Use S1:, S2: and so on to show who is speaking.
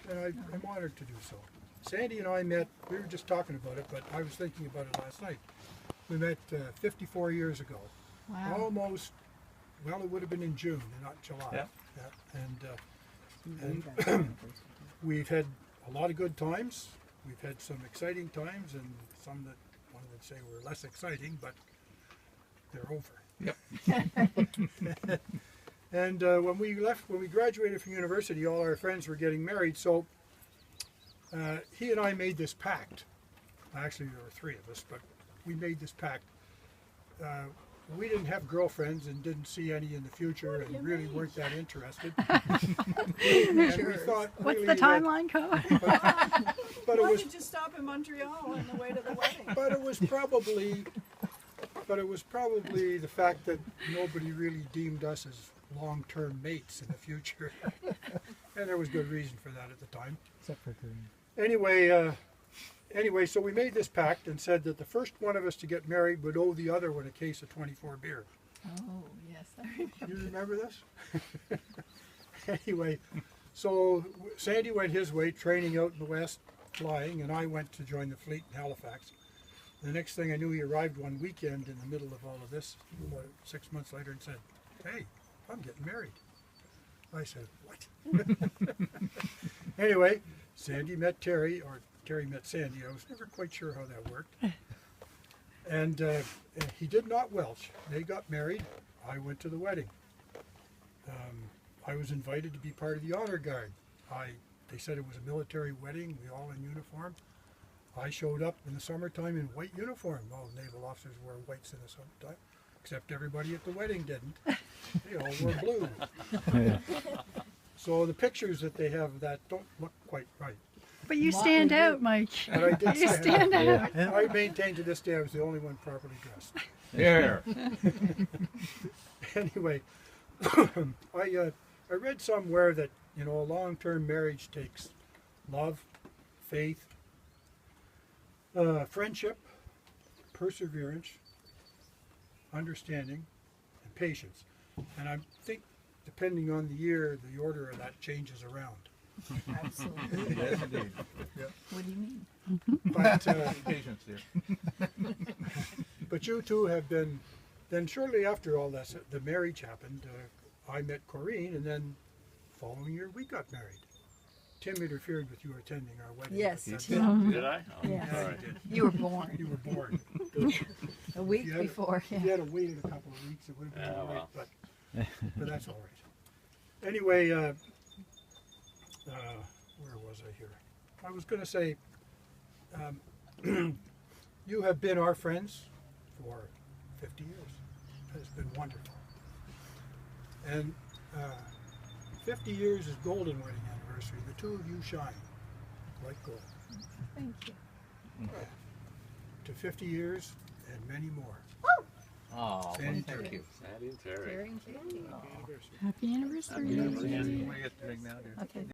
S1: and I'm honored to do so. Sandy and I met, we were just talking about it, but I was thinking about it last night. We met 54 years ago.
S2: Wow.
S1: Almost, well, it would have been in June, not July.
S3: Yeah.
S1: And we've had a lot of good times. We've had some exciting times and some that one would say were less exciting, but they're over.
S3: Yep.
S1: And when we graduated from university, all our friends were getting married, so he and I made this pact. Actually, there were three of us, but we made this pact. We didn't have girlfriends and didn't see any in the future and really weren't that interested. And we thought,
S2: What's
S1: really,
S2: the timeline code?
S1: but it
S4: Why
S1: was,
S4: did you stop in Montreal on the way to the wedding?
S1: but it was probably the fact that nobody really deemed us as long-term mates in the future. And there was good reason for that at the time.
S5: Except for Korean.
S1: Anyway, so we made this pact and said that the first one of us to get married would owe the other one a case of 24 beer.
S2: Oh, yes, I remember.
S1: You remember this? Anyway, so Sandy went his way, training out in the West, flying, and I went to join the fleet in Halifax. The next thing I knew, he arrived one weekend in the middle of all of this, about 6 months later, and said, "Hey, I'm getting married." I said, "What?" Anyway, Sandy met Terry, or Terry met Sandy. I was never quite sure how that worked. And he did not welch. They got married. I went to the wedding. I was invited to be part of the honor guard. They said it was a military wedding, we all in uniform. I showed up in the summertime in white uniform. All naval officers wore whites in the summertime, except everybody at the wedding didn't. They all wore blue.
S5: Yeah.
S1: So the pictures that they have of that don't look quite right.
S2: But you stand out, Mike.
S1: But I did
S2: You stand out.
S1: I maintain to this day I was the only one properly dressed.
S3: Here.
S1: Anyway, I read somewhere that, you know, a long-term marriage takes love, faith, friendship, perseverance, understanding, and patience. And I think, depending on the year, the order of that changes around.
S2: Absolutely.
S3: Yes, indeed.
S2: What do you mean?
S1: But,
S3: Patience here.
S1: but you two have been, then shortly after all this, the marriage happened, I met Corrine, and then following year we got married. Tim interfered with you attending our wedding.
S2: Yes,
S1: but that's-
S6: Did I? Oh,
S2: Yeah.
S1: Yeah,
S6: all right.
S1: you did.
S2: You were born
S1: You were born.
S2: a week
S1: You had-
S2: before.
S1: If you
S2: Yeah.
S1: had waited a couple of weeks, it would have been
S6: Yeah,
S1: all right,
S6: well.
S1: but that's all right. Anyway, where was I here? I was going to say, you have been our friends for 50 years. It's been wonderful. And 50 years is golden wedding anniversary. The two of you shine like gold.
S2: Thank you.
S1: To 50 years and many more.
S3: Oh,
S1: Sandy,
S3: thank
S1: Terry.
S3: you.
S6: Sandy and Terry.
S2: Very
S1: Happy anniversary.
S2: Happy anniversary.
S6: Happy anniversary.
S3: We get to drink now, dear.
S2: Okay.